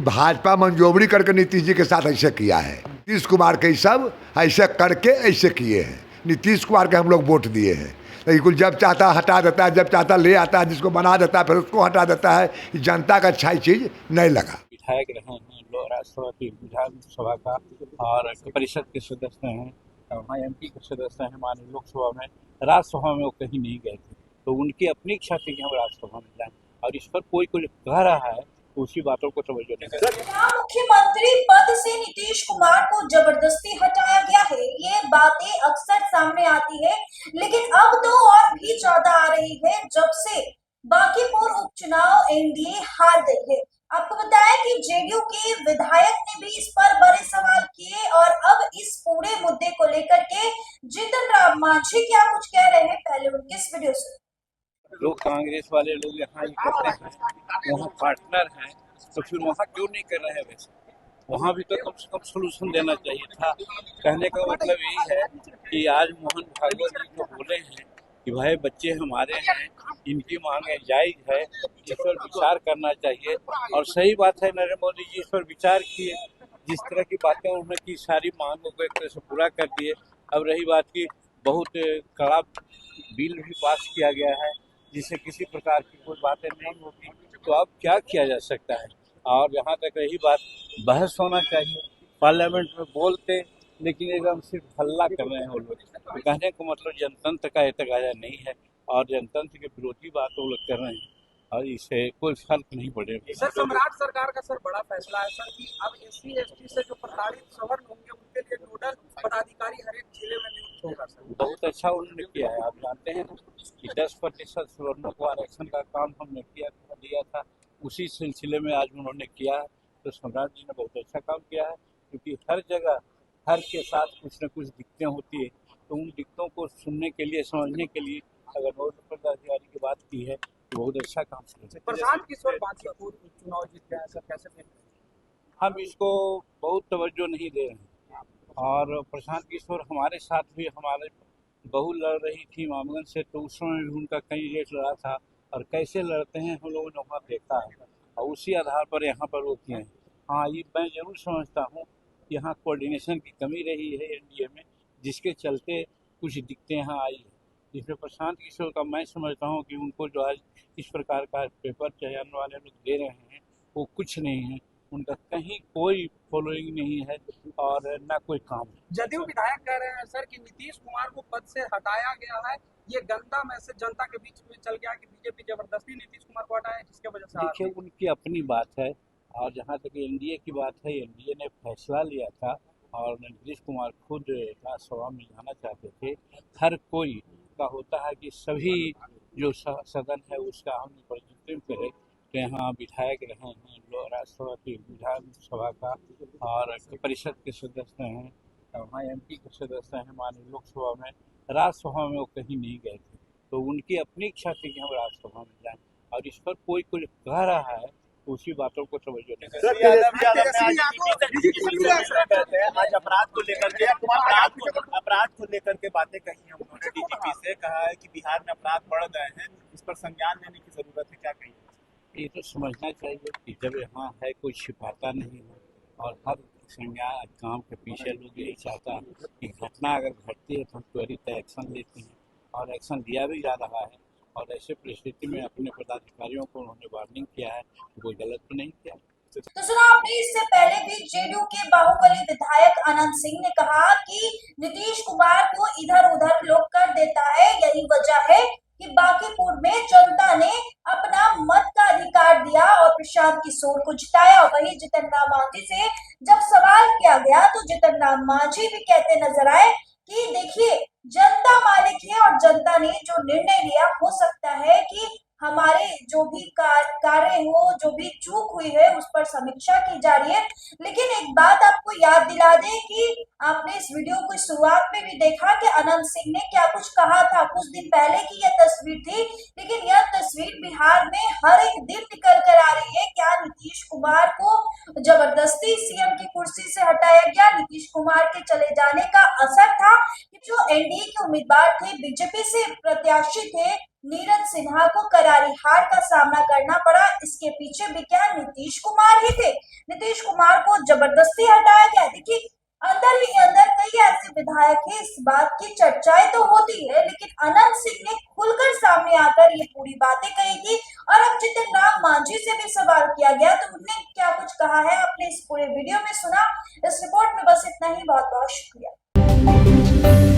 भाजपा मंजूरी करके नीतीश जी के साथ ऐसे किया है। नीतीश कुमार के सब ऐसे करके ऐसे किए हैं। नीतीश कुमार के हम लोग वोट दिए हैं, लेकिन कुछ जब चाहता हटा देता है, जब चाहता ले आता है, जिसको बना देता है फिर उसको हटा देता है। जनता का अच्छाई चीज़ नहीं लगा। विधायक रहे हैं, राज्यसभा की विधानसभा का और परिषद के सदस्य हैं, वहाँ MP के सदस्य हैं, माननीय लोकसभा में, राज्यसभा में वो कहीं नहीं गए थे। तो उनकी अपनी इच्छा थी कि हम राज्यसभा में जाएं, और इस पर कोई कोई कह रहा है तो उसी बातों को तवज्जो नहीं कर रहा। मुख्यमंत्री पद से नीतीश कुमार को जबरदस्ती हटाया गया है, ये बातें अक्सर सामने आती है, लेकिन अब तो और भी ज्यादा आ रही है जब से बांकीपुर उपचुनाव NDA हार गई है। आपको बताया कि JDU के विधायक ने भी इस पर बड़े सवाल किए और अब इस पूरे मुद्दे को लेकर के जीतन राम मांझी क्या कुछ कह रहे हैं, पहले उनके इस वीडियो से। लोग कांग्रेस वाले लोग यहाँ ये करते हैं, वहाँ पार्टनर हैं, तो फिर वहाँ क्यों नहीं कर रहे हैं? वैसे वहाँ भी तो कम से कम सोल्यूशन देना चाहिए था। कहने का मतलब यही है कि आज मोहन भागवत जी जो बोले हैं कि भाई बच्चे हमारे हैं, इनकी मांगे जायज है, इस पर विचार करना चाहिए। और सही बात है, नरेंद्र मोदी जी इस पर विचार किए, जिस तरह की बातें उन्होंने की, सारी मांगों को एक तरह से पूरा कर दिए। अब रही बात की, बहुत कड़ा बिल भी पास किया गया है जिससे किसी प्रकार की कोई बातें नहीं होती। तो अब क्या किया जा सकता है? और जहाँ तक रही बात, बहस होना चाहिए, पार्लियामेंट में बोलते, लेकिन एकदम सिर्फ हल्ला कर रहे हैं वो लोग। तो कहने का मतलब जनतंत्र का तकाजा नहीं है और जनतंत्र के विरोधी बात वो लोग कर रहे हैं, और इससे कोई फर्क नहीं पड़ेगा। सर, सम्राट सरकार का बड़ा फैसला है सर कि अब SC ST से जो प्रताड़ित सवर्ण होंगे उनके लिए नोडल पदाधिकारी हर एक जिले में नियुक्त होगा सर। बहुत अच्छा उन्होंने किया है। आप जानते हैं कि 10% सवर्णों को आरक्षण का काम हमने दिया था, उसी सिलसिले में आज उन्होंने किया है। तो सम्राट जी ने बहुत अच्छा काम किया है, क्योंकि हर जगह हर के साथ कुछ न कुछ दिक्कतें होती है, तो उन दिक्कतों को सुनने के लिए, समझने के लिए अगर नोडल पदाधिकारी की बात की है तो बहुत अच्छा काम किया। प्रशांत किशोर बांकीपुर चुनाव जीत गया है सर, कैसे देखते हैं? हम इसको बहुत तवज्जो नहीं दे रहे हैं, और प्रशांत किशोर हमारे साथ भी, हमारे बहू लड़ रही थी मामगंज से, तो उस समय भी उनका कैंडिडेट लड़ा था, और कैसे लड़ते हैं हम लोगों ने वहाँ देखा है, और उसी आधार पर यहाँ पर वो किए हैं। हाँ, ये मैं जरूर समझता हूँ कि यहाँ कोऑर्डिनेशन की कमी रही है NDA में, जिसके चलते कुछ दिक्कतें यहाँ आई है। जिसमें प्रशांत किशोर का मैं समझता हूँ कि उनको जो आज इस प्रकार का पेपर चयन वाले लोग दे रहे हैं वो कुछ नहीं है, उनका कहीं कोई फॉलोइंग नहीं है और ना कोई काम है। जदयू विधायक कह रहे हैं सर कि नीतीश कुमार को पद से हटाया गया है, ये गंदा मैसेज जनता के बीच में चल गया कि बीजेपी जबरदस्ती नीतीश कुमार को हटाया, जिसके वजह से देखिए, उनकी अपनी बात है, और जहाँ तक NDA की बात है, NDA ने फैसला लिया था और नीतीश कुमार खुद राज्यसभा में जाना चाहते थे। हर कोई का होता है कि सभी जो सदन है उसका हम प्रतिनिधित्व करें। तो यहाँ विधायक रहे हैं, राज्यसभा की विधानसभा का और परिषद के सदस्य हैं, वहाँ MP के सदस्य हैं, माननीय लोकसभा में, राज्यसभा में वो कहीं नहीं गए थे। तो उनकी अपनी इच्छा थी कि हम राज्यसभा में जाएं, और इस पर कोई कोई कह रहा है तो उसी बातों को तवज्जो नहीं कर रहा है। आज अपराध को लेकर के बातें कही हैं उन्होंने, DGP से कहा है कि बिहार में अपराध बढ़ गए हैं, इस पर संज्ञान लेने की जरूरत है, क्या कहिए? ये तो समझना चाहिए कि जब यहाँ है कोई छिपाता नहीं है, और हर संज्ञान काम के पीछे लोग यही चाहता है कि घटना अगर घटती है तो हम त्वरित एक्शन लेते हैं, और एक्शन लिया भी जा रहा है। और ऐसे परिस्थिति में अपने पदाधिकारियों को उन्होंने वार्निंग किया है, कोई गलत तो नहीं किया। तो सुना आपने, इससे पहले भी JDU के बाहुबली विधायक अनंत सिंह ने कहा कि नीतीश कुमार को इधर उधर लोग कर देता है, यही वजह है कि बांकीपुर में जनता ने अपना मत का अधिकार दिया और प्रशांत किशोर को जिताया। वहीं जीतन राम मांझी से जब सवाल किया गया तो जीतन राम मांझी भी कहते नजर आए कि देखिए, जनता मालिक है और जनता ने जो निर्णय लिया, हो सकता है कि हमारे जो भी कार्य हो, जो भी चूक हुई है उस पर समीक्षा की जा रही है। लेकिन एक बात आपको याद दिला दें कि आपने इस वीडियो को शुरुआत में भी देखा कि अनंत सिंह ने क्या कुछ कहा था। कुछ दिन पहले की यह तस्वीर थी, लेकिन यह तस्वीर बिहार में हर एक दिन निकल कर आ रही है। क्या नीतीश कुमार को जबरदस्ती सीएम की कुर्सी से हटाया गया? नीतीश कुमार के चले जाने का असर था कि जो एनडीए के उम्मीदवार थे, बीजेपी से प्रत्याशी थे नीरज सिन्हा को करारी हार का सामना करना पड़ा। इसके पीछे भी क्या नीतीश कुमार ही थे? नीतीश कुमार को जबरदस्ती हटाया गया। देखिए, अंदर ही अंदर कई ऐसे विधायक हैं, इस बात की चर्चाएं तो होती है, लेकिन अनंत सिंह ने खुलकर सामने आकर ये पूरी बातें कही थी। और अब जितिन राम मांझी से भी सवाल किया गया तो उन्होंने क्या कुछ कहा है, आपने इस पूरे वीडियो में सुना। इस रिपोर्ट में बस इतना ही। बहुत बहुत शुक्रिया।